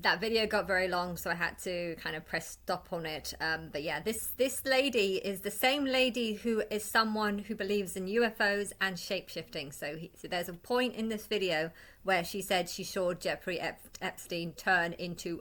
that video got very long, so I had to kind of press stop on it. But yeah, this lady is the same lady who is someone who believes in UFOs and shapeshifting. So there's a point in this video where she said she saw Jeffrey Epstein turn into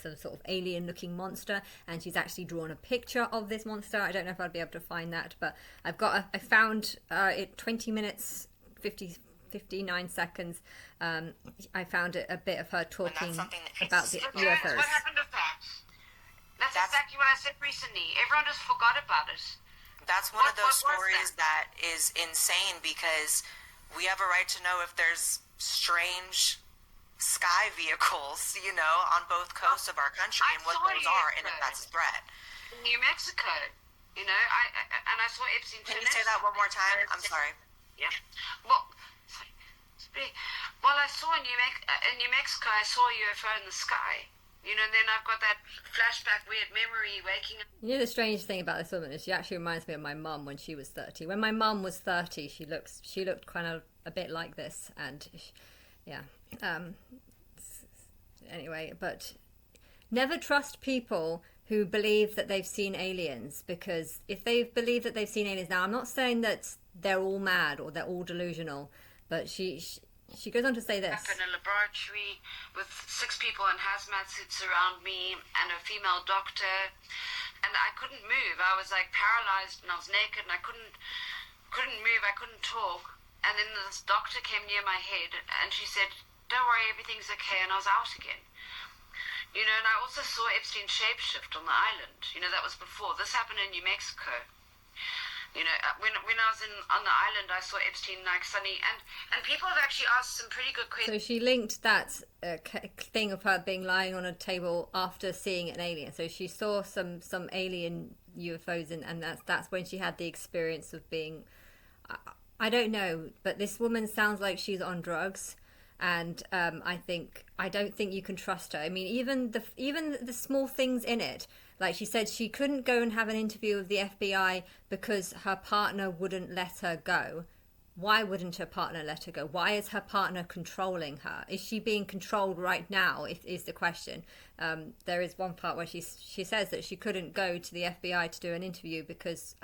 some sort of alien-looking monster, and she's actually drawn a picture of this monster. I don't know if I'll be able to find that, but I found it 20 minutes 59 seconds. I found a bit of her talking about the UFOs. What happened with that? That's exactly what I said recently. Everyone just forgot about it. That's one of those stories that is insane, because we have a right to know if there's strange sky vehicles, on both coasts of our country, and what those are, and if that's a threat. New Mexico, and I saw Epstein. Can you say that one more time? I'm sorry. Yeah. Well, I saw in New Mexico, I saw a UFO in the sky. And then I've got that flashback, weird memory, waking up. The strange thing about this woman is she actually reminds me of my mum when she was 30. When my mum was 30, she looked kind of a bit like this, and yeah. Anyway, but never trust people who believe that they've seen aliens, because if they believe that they've seen aliens, now I'm not saying that they're all mad or they're all delusional, but she goes on to say this. Up in a laboratory with 6 people in hazmat suits around me and a female doctor, and I couldn't move. I was like paralyzed, and I was naked, and I couldn't move. I couldn't talk. And then this doctor came near my head, and she said, "Don't worry, everything's okay." And I was out again. And I also saw Epstein shapeshift on the island. That was before. This happened in New Mexico. When I was on the island, I saw Epstein like sunny, and people have actually asked some pretty good questions. So she linked that thing of her being lying on a table after seeing an alien. So she saw some alien UFOs, and that's when she had the experience of being. I don't know, but this woman sounds like she's on drugs, and I don't think you can trust her. I mean, even the small things in it. Like she said, she couldn't go and have an interview with the FBI because her partner wouldn't let her go. Why wouldn't her partner let her go? Why is her partner controlling her? Is she being controlled right now, is the question. There is one part where she says that she couldn't go to the FBI to do an interview because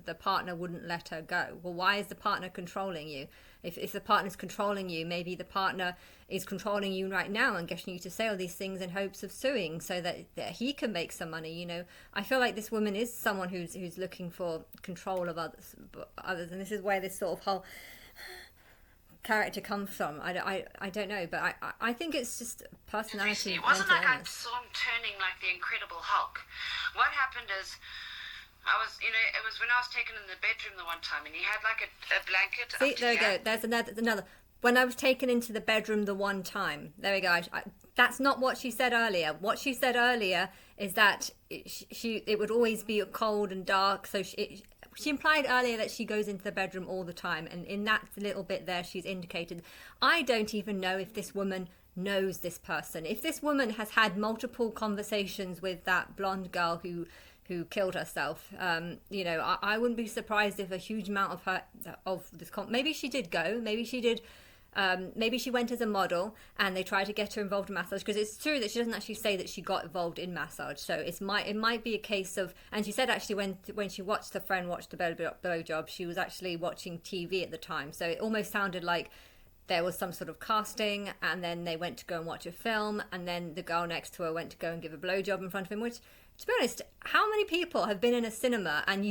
the partner wouldn't let her go. Well, why is the partner controlling you? If the partner's controlling you, maybe the partner is controlling you right now and getting you to say all these things in hopes of suing so that he can make some money. I feel like this woman is someone who's looking for control of others, and this is where this sort of whole character comes from. I don't know, but I think it's just personality. It wasn't like I saw him turning like the Incredible Hulk. What happened is, it was when I was taken in the bedroom the one time, and he had like a blanket. See, there we go. There's another. When I was taken into the bedroom the one time. There we go. That's not what she said earlier. What she said earlier is that it would always be cold and dark. So she implied earlier that she goes into the bedroom all the time, and in that little bit there, she's indicated. I don't even know if this woman knows this person. If this woman has had multiple conversations with that blonde girl who killed herself, I wouldn't be surprised if a huge amount of this maybe she did go, maybe she did, maybe she went as a model and they tried to get her involved in massage, because it's true that she doesn't actually say that she got involved in massage. So it might be a case of, and she said actually when she watched her friend watch the blowjob, she was actually watching TV at the time. So it almost sounded like there was some sort of casting, and then they went to go and watch a film, and then the girl next to her went to go and give a blowjob in front of him, which, to be honest, how many people have been in a cinema and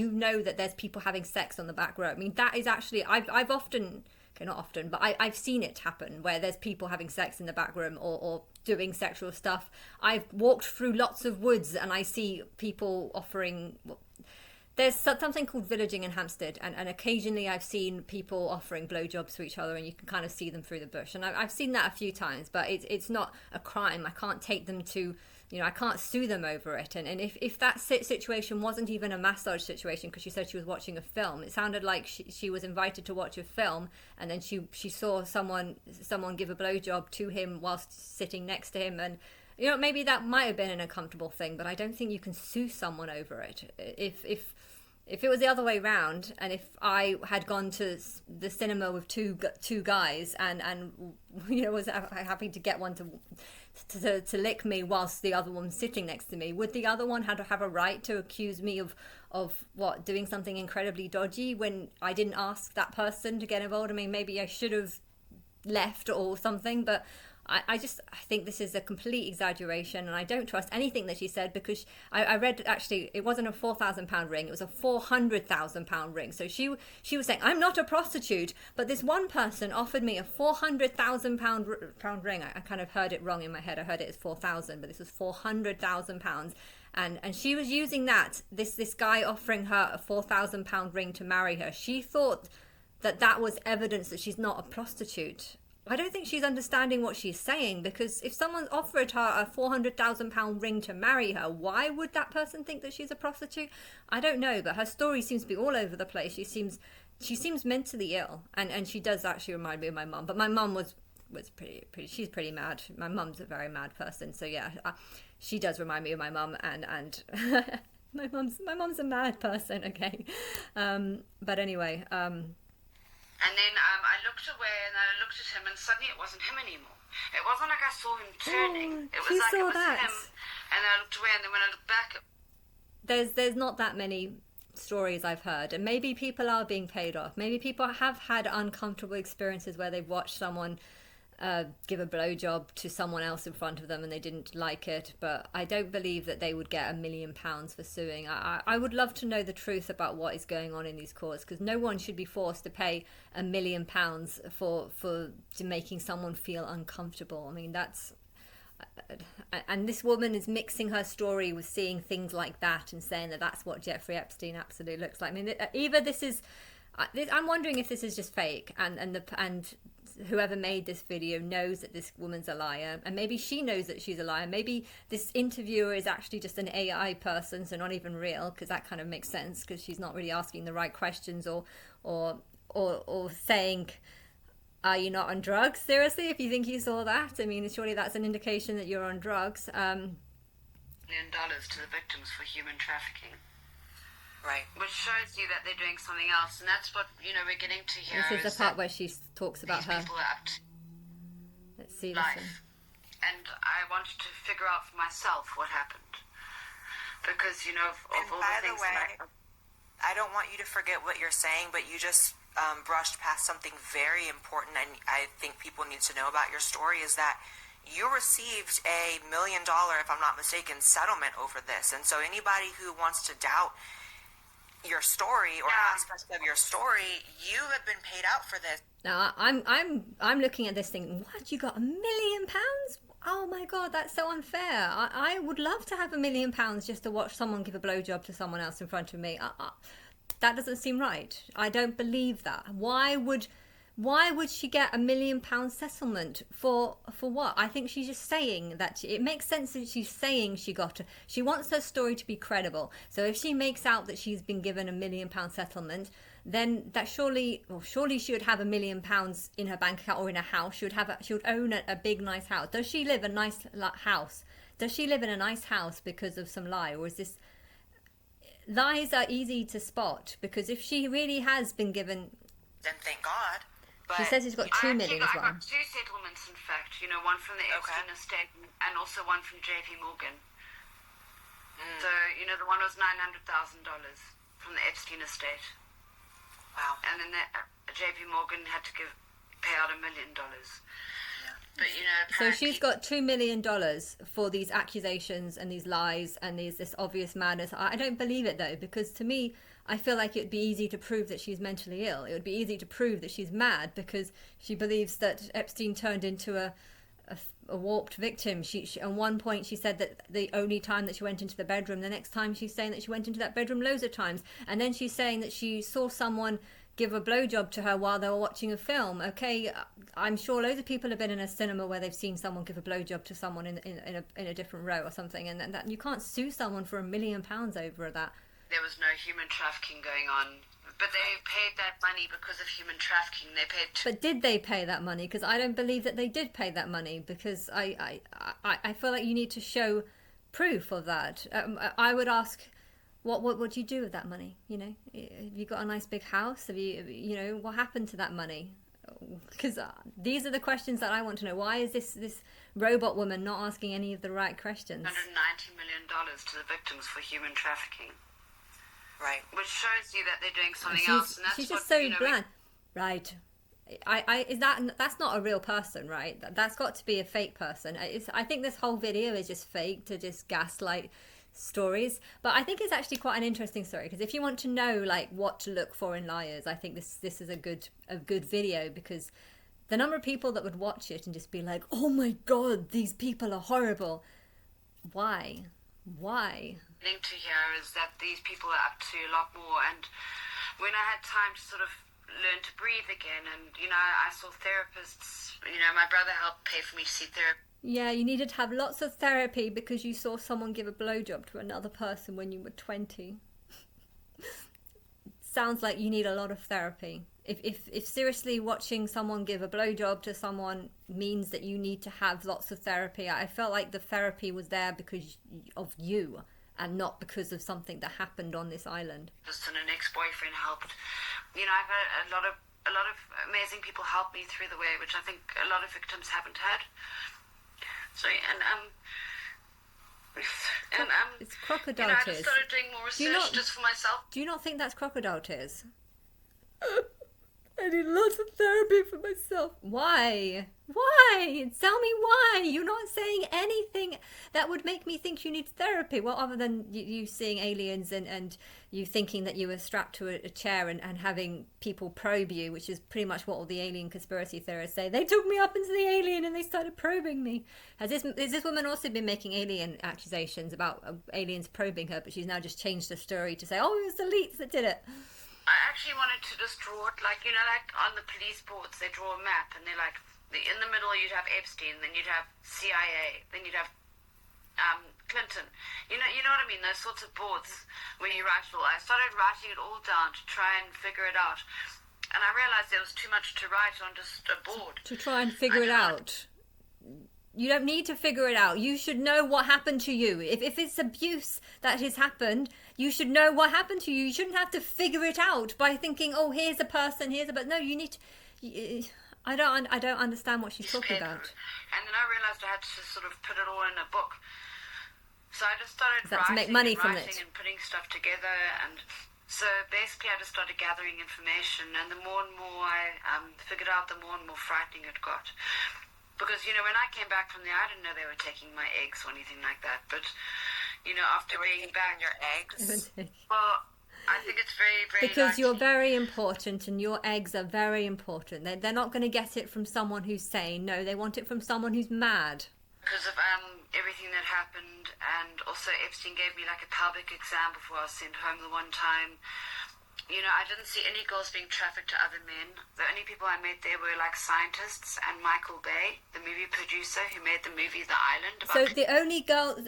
that there's people having sex on the back row? I mean, that is actually, I've often, okay, not often, but I've seen it happen where there's people having sex in the back room or doing sexual stuff. I've walked through lots of woods and I see people offering. There's something called villaging in Hampstead, and occasionally I've seen people offering blowjobs to each other, and you can kind of see them through the bush. And I've seen that a few times, but it's not a crime. I can't take them to, I can't sue them over it. And if that situation wasn't even a massage situation, because she said she was watching a film, it sounded like she was invited to watch a film, and then she saw someone give a blowjob to him whilst sitting next to him, and maybe that might have been an uncomfortable thing, but I don't think you can sue someone over it. If If it was the other way round, and if I had gone to the cinema with two guys and was happy to get one to lick me whilst the other one was sitting next to me, would the other one have a right to accuse me of what, doing something incredibly dodgy when I didn't ask that person to get involved? I mean, maybe I should have left or something, but I think this is a complete exaggeration, and I don't trust anything that she said, because I read, actually, it wasn't a £4,000 ring, it was a £400,000 ring. So she was saying, I'm not a prostitute, but this one person offered me a £400,000 ring. I kind of heard it wrong in my head. I heard it as 4,000, but this was £400,000. And she was using that, this guy offering her a £4,000 ring to marry her. She thought that was evidence that she's not a prostitute. I don't think she's understanding what she's saying, because if someone offered her a £400,000 ring to marry her, why would that person think that she's a prostitute? I don't know, but her story seems to be all over the place. She seems mentally ill, and she does actually remind me of my mum. But my mum was pretty. She's pretty mad. My mum's a very mad person, so yeah, she does remind me of my mum, and my mum's a mad person. Okay, but anyway. And then I looked away and I looked at him, and suddenly it wasn't him anymore. It wasn't like I saw him turning. It was like it was him. And I looked away, and then when I looked back... There's not that many stories I've heard. And maybe people are being paid off. Maybe people have had uncomfortable experiences where they've watched someone give a blowjob to someone else in front of them and they didn't like it, but I don't believe that they would get £1 million for suing. I would love to know the truth about what is going on in these courts, because no one should be forced to pay £1 million for making someone feel uncomfortable. I mean, that's... And this woman is mixing her story with seeing things like that and saying that that's what Jeffrey Epstein absolutely looks like. I mean, either this is... I'm wondering if this is just fake, and whoever made this video knows that this woman's a liar, and maybe she knows that she's a liar. Maybe this interviewer is actually just an AI person, so not even real, because that kind of makes sense, because she's not really asking the right questions or saying, are you not on drugs? Seriously, if you think you saw that, I mean, surely that's an indication that you're on drugs. $1 million to the victims for human trafficking. Right. Which shows you that they're doing something else, and that's what, we're getting to here. This is the part where she talks about her. People are up to Let's see life. this And I wanted to figure out for myself what happened. Because, of all by the things the way, that I don't want you to forget what you're saying, but you just brushed past something very important, and I think people need to know about your story, is that you received $1 million, if I'm not mistaken, settlement over this. And so anybody who wants to doubt your story or aspects of your story, you have been paid out for this. now. I'm looking at this thing. What, you got £1 million? Oh my god, that's so unfair. I would love to have £1 million just to watch someone give a blowjob to someone else in front of me. That doesn't seem right. I don't believe that. Why would she get £1 million settlement for what? I think she's just saying that it makes sense that she's saying she wants her story to be credible. So if she makes out that she's been given £1 million settlement, then that surely she would have £1 million in her bank account or in a house. She would own a big nice house. Does she live in a nice house? Does she live in a nice house because of some lie, or is this... Lies are easy to spot, because if she really has been given... Then thank God. She says he's got $2 million as well. I got 2 settlements, in fact. One from the Epstein estate and also one from JP Morgan. So, the one was $900,000 from the Epstein estate. Wow. And then JP Morgan had to pay out $1 million. Yeah. But, so she's got $2 million for these accusations and these lies and this obvious madness. I don't believe it, though, because to me, I feel like it would be easy to prove that she's mentally ill. It would be easy to prove that she's mad because she believes that Epstein turned into a warped victim. She at one point she said that the only time that she went into the bedroom, the next time she's saying that she went into that bedroom loads of times, and then she's saying that she saw someone give a blowjob to her while they were watching a film. Okay, I'm sure loads of people have been in a cinema where they've seen someone give a blowjob to someone in a different row or something, and that you can't sue someone for £1 million over that. There was no human trafficking going on, but they paid that money because of human trafficking. They paid. But did they pay that money? Because I don't believe that they did pay that money. Because I feel like you need to show proof of that. I would ask What do you do with that money? You know, have you got a nice big house? Have you know, what happened to that money? Because these are the questions that I want to know. Why is this robot woman not asking any of the right questions? $190 million to the victims for human trafficking. Right. Which shows you that they're doing something else. And that's she's just what, so you know, bland. Right. That's not a real person, right? That's got to be a fake person. I think this whole video is just fake to just gaslight stories, but I think it's actually quite an interesting story, because if you want to know like what to look for in liars, I think this is a good video, because the number of people that would watch it and just be like, oh my god, these people are horrible. Why thing to hear is that these people are up to a lot more. And when I had time to sort of learn to breathe again, and you know, I saw therapists, you know, my brother helped pay for me to see therapy. Yeah, you needed to have lots of therapy because you saw someone give a blowjob to another person when you were 20. Sounds like you need a lot of therapy. If seriously watching someone give a blowjob to someone means that you need to have lots of therapy, I felt like the therapy was there because of you and not because of something that happened on this island. And an ex-boyfriend helped. You know, I've had a lot of amazing people help me through the way, which I think a lot of victims haven't had. So, it's crocodile you know, I tears. just started doing more research just for myself. Do you not think that's crocodile tears? I need lots of therapy for myself. Why? Tell me why. You're not saying anything that would make me think you need therapy. Well, other than you seeing aliens and you thinking that you were strapped to a chair and having people probe you, which is pretty much what all the alien conspiracy theorists say. They took me up into the alien and they started probing me. Has this woman also been making alien accusations about aliens probing her, but she's now just changed the story to say, oh, it was the elites that did it? I actually wanted to just draw it, like, you know, like on the police boards, they draw a map, and they're like, in the middle you'd have Epstein, then you'd have CIA, then you'd have Clinton. You know what I mean? Those sorts of boards where you write it all. I started writing it all down to try and figure it out, and I realized there was too much to write on just a board. To try and figure it out. You don't need to figure it out. You should know what happened to you. If it's abuse that has happened, you should know what happened to you. You shouldn't have to figure it out by thinking, oh, here's a person, but no, you need to... I don't understand what she's talking about. And then I realised I had to sort of put it all in a book. So I just started to make money from it and putting stuff together. And so basically I just started gathering information. And the more and more I figured out, the more and more frightening it got. Because, you know, when I came back from there, I didn't know they were taking my eggs or anything like that. But, you know, after being back... your eggs? Well, I think it's very, very... Because you're very important and your eggs are very important. They're not going to get it from someone who's sane. No, they want it from someone who's mad. Because of everything that happened. And also Epstein gave me like a pelvic exam before I was sent home the one time. You know, I didn't see any girls being trafficked to other men. The only people I met there were like scientists and Michael Bay, the movie producer who made the movie The Island. So the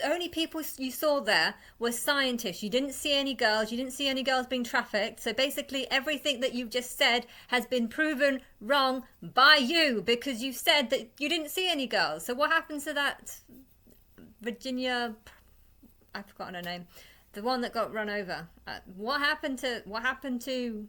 only people you saw there were scientists. You didn't see any girls. You didn't see any girls being trafficked. So basically everything that you've just said has been proven wrong by you, because you said that you didn't see any girls. So what happened to that Virginia... I've forgotten her name. The one that got run over. What happened to?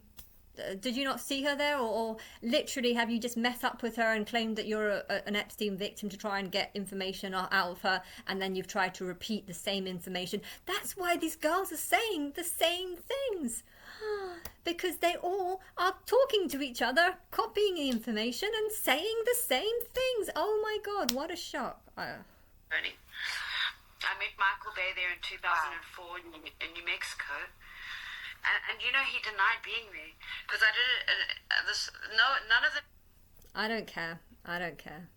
Did you not see her there, or literally have you just met up with her and claimed that you're an Epstein victim to try and get information out of her, and then you've tried to repeat the same information? That's why these girls are saying the same things, because they all are talking to each other, copying the information and saying the same things. Oh my God, what a shock! I met Michael Bay there in 2004 in New Mexico, and you know, he denied being there because I did it. None of the... I don't care.